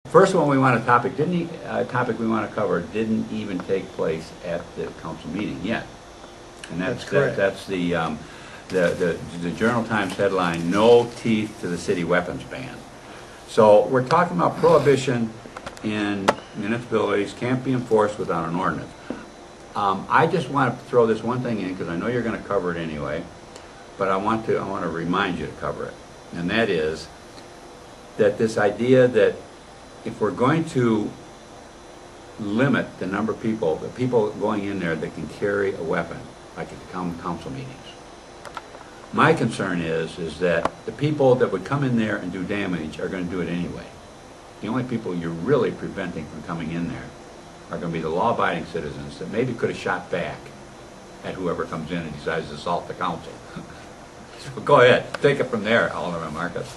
First one we want to topic we want to cover didn't even take place at the council meeting yet, and that's correct. That's the Journal Times headline: "No teeth to the city weapons ban." So we're talking about prohibition in municipalities can't be enforced without an ordinance. I just want to throw this one thing in because I know you're going to cover it anyway, but I want to remind you to cover it, and that is that this idea that if we're going to limit the number of people, the people going in there that can carry a weapon, like at the council meetings, my concern is that the people that would come in there and do damage are going to do it anyway. The only people you're really preventing from coming in there are going to be the law-abiding citizens that maybe could have shot back at whoever comes in and decides to assault the council. So go ahead, take it from there, Alderman Marcus.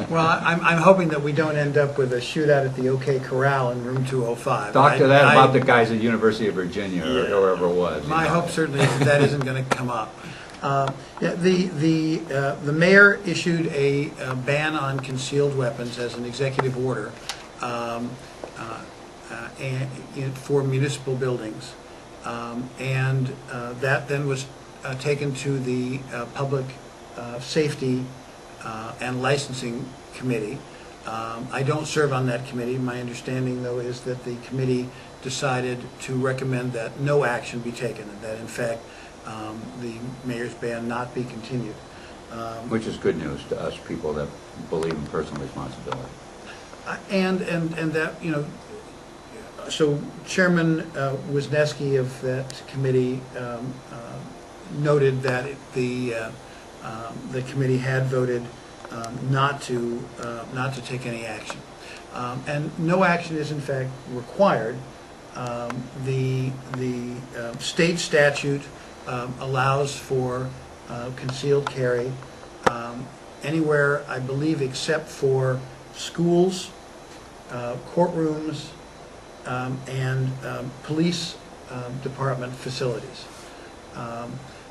Well, I'm hoping that we don't end up with a shootout at the OK Corral in room 205. Talk to that about the guys at University of Virginia or wherever it was. My hope certainly is that isn't going to come up. The mayor issued a ban on concealed weapons as an executive order for municipal buildings, and that then was taken to the public safety and licensing committee. I don't serve on that committee. My understanding, though, is that the committee decided to recommend that no action be taken, and that in fact the mayor's ban not be continued. Which is good news to us people that believe in personal responsibility. And that, you know, so Chairman Wisniewski of that committee noted that the committee had voted not to take any action, and no action is in fact required. The state statute allows for concealed carry anywhere, I believe, except for schools, courtrooms, and police department facilities.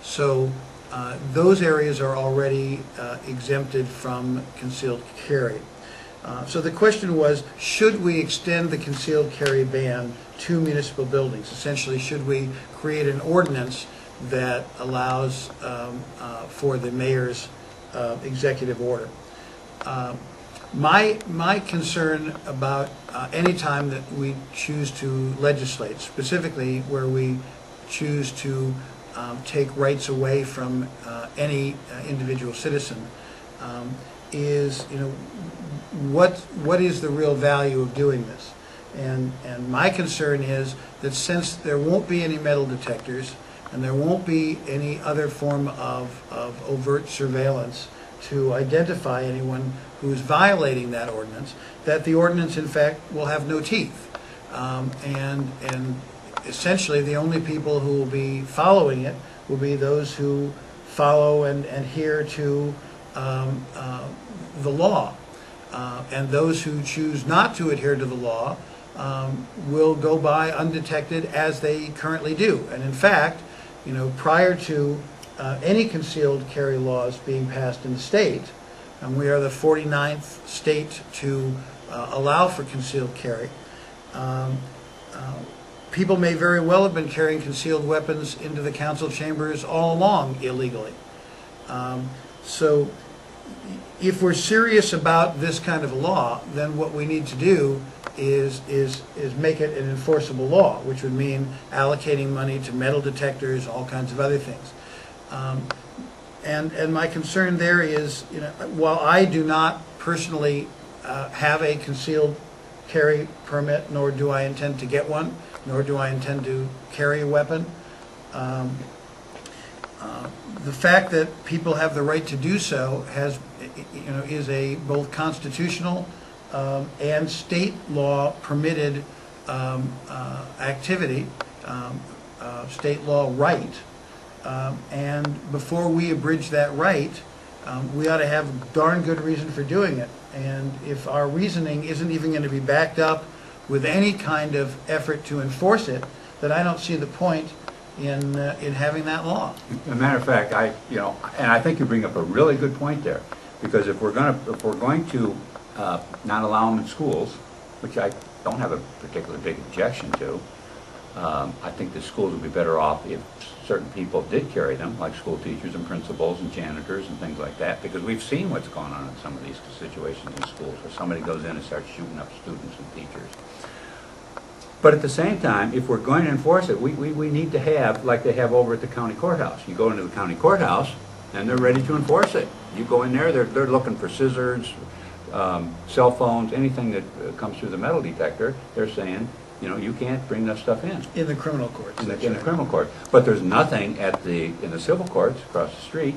So those areas are already exempted from concealed carry. So the question was, should we extend the concealed carry ban to municipal buildings? Essentially, should we create an ordinance that allows for the mayor's executive order? My concern about any time that we choose to legislate, specifically where we choose to take rights away from any individual citizen, is, you know, what is the real value of doing this? And my concern is that since there won't be any metal detectors and there won't be any other form of overt surveillance to identify anyone who's violating that ordinance, that the ordinance in fact will have no teeth, and essentially the only people who will be following it will be those who follow and adhere to the law, and those who choose not to adhere to the law will go by undetected, as they currently do. And in fact, you know, prior to any concealed carry laws being passed in the state, and we are the 49th state to allow for concealed carry, people may very well have been carrying concealed weapons into the council chambers all along illegally. So if we're serious about this kind of a law, then what we need to do is make it an enforceable law, which would mean allocating money to metal detectors, all kinds of other things. And my concern there is, you know, while I do not personally have a concealed carry permit, nor do I intend to get one, nor do I intend to carry a weapon, the fact that people have the right to do so has, you know, is a both constitutional and state law permitted activity, state law right. And before we abridge that right, we ought to have darn good reason for doing it. And if our reasoning isn't even going to be backed up with any kind of effort to enforce it, then I don't see the point in having that law. As a matter of fact, and I think you bring up a really good point there, because if we're going to not allow them in schools, which I don't have a particular big objection to. I think the schools would be better off if certain people did carry them, like school teachers and principals and janitors and things like that, because we've seen what's going on in some of these situations in schools where somebody goes in and starts shooting up students and teachers. But at the same time, if we're going to enforce it, we need to have, like they have over at the county courthouse. You go into the county courthouse, and they're ready to enforce it. You go in there, they're looking for scissors, cell phones, anything that comes through the metal detector. They're saying, you know, you can't bring that stuff in. In the criminal courts. In the criminal court. But there's nothing in the civil courts across the street,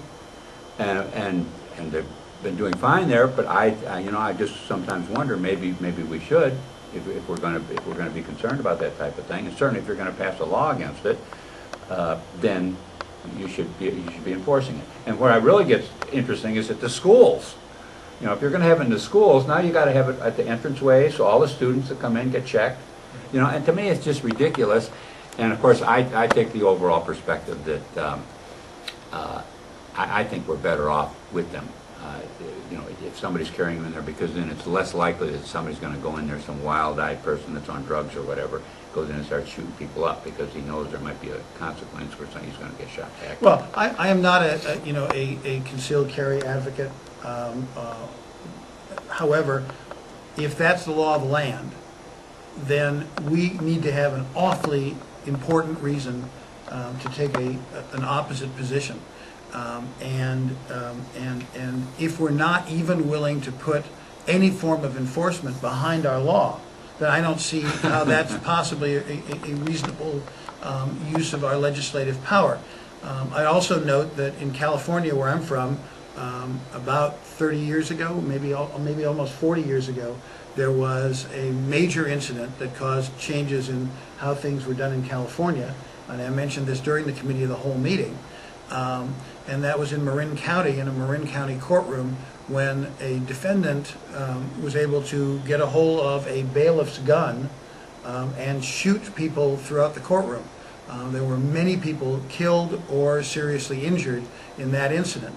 and they've been doing fine there. But I just sometimes wonder, maybe we should, if we're going to be concerned about that type of thing, and certainly if you're going to pass a law against it, then you should be enforcing it. And where I really get interesting is at the schools. You know, if you're going to have it in the schools, now you got to have it at the entranceway, so all the students that come in get checked. You know, and to me it's just ridiculous. And of course I take the overall perspective that I think we're better off with them. You know, if somebody's carrying them in there, because then it's less likely that somebody's going to go in there, some wild-eyed person that's on drugs or whatever, goes in and starts shooting people up because he knows there might be a consequence where he's going to get shot back. Well, I am not a concealed carry advocate. However, if that's the law of the land, then we need to have an awfully important reason to take an opposite position. And if we're not even willing to put any form of enforcement behind our law, then I don't see how that's possibly a reasonable use of our legislative power. I also note that in California, where I'm from, about 30 years ago, maybe almost 40 years ago, there was a major incident that caused changes in how things were done in California. And I mentioned this during the committee of the whole meeting. And that was in Marin County, in a Marin County courtroom, when a defendant was able to get a hold of a bailiff's gun and shoot people throughout the courtroom. There were many people killed or seriously injured in that incident.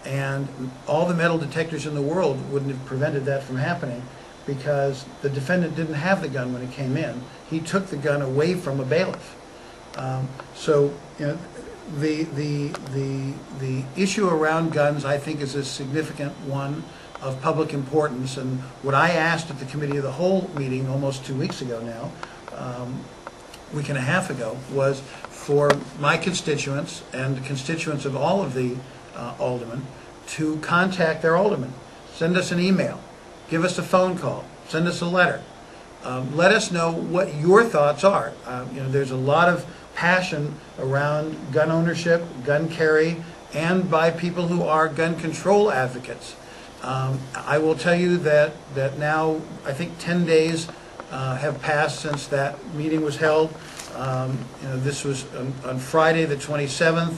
And all the metal detectors in the world wouldn't have prevented that from happening, because the defendant didn't have the gun when he came in. He took the gun away from a bailiff. So, you know, the issue around guns, I think, is a significant one of public importance. And what I asked at the Committee of the Whole meeting almost 2 weeks ago now, week and a half ago, was for my constituents and the constituents of all of the aldermen to contact their aldermen. Send us an email, give us a phone call, send us a letter. Let us know what your thoughts are. You know, there's a lot of passion around gun ownership, gun carry, and by people who are gun control advocates. I will tell you that now I think 10 days have passed since that meeting was held. You know, this was on Friday the 27th.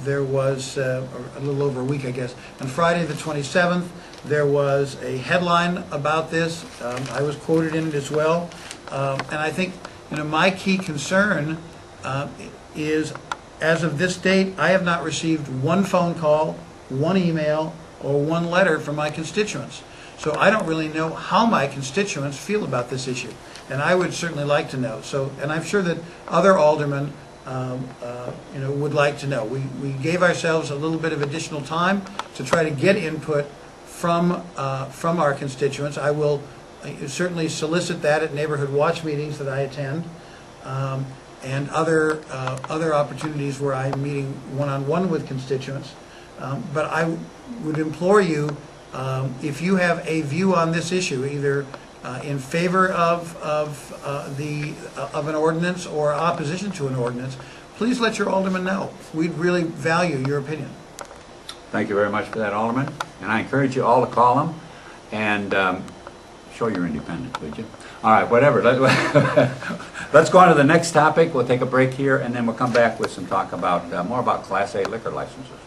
There was a little over a week, I guess. On Friday the 27th, there was a headline about this. I was quoted in it as well. And I think, you know, my key concern is, as of this date, I have not received one phone call, one email, or one letter from my constituents. So I don't really know how my constituents feel about this issue. And I would certainly like to know. So, and I'm sure that other aldermen you know, would like to know. We gave ourselves a little bit of additional time to try to get input from our constituents. I will certainly solicit that at neighborhood watch meetings that I attend, and other opportunities where I'm meeting one-on-one with constituents. But I would implore you, if you have a view on this issue, either in favor of an ordinance or opposition to an ordinance, please let your alderman know. We'd really value your opinion. Thank you very much for that, Alderman. And I encourage you all to call them and show your independence, would you? All right, whatever. Let's go on to the next topic. We'll take a break here, and then we'll come back with some talk about more about Class A liquor licenses.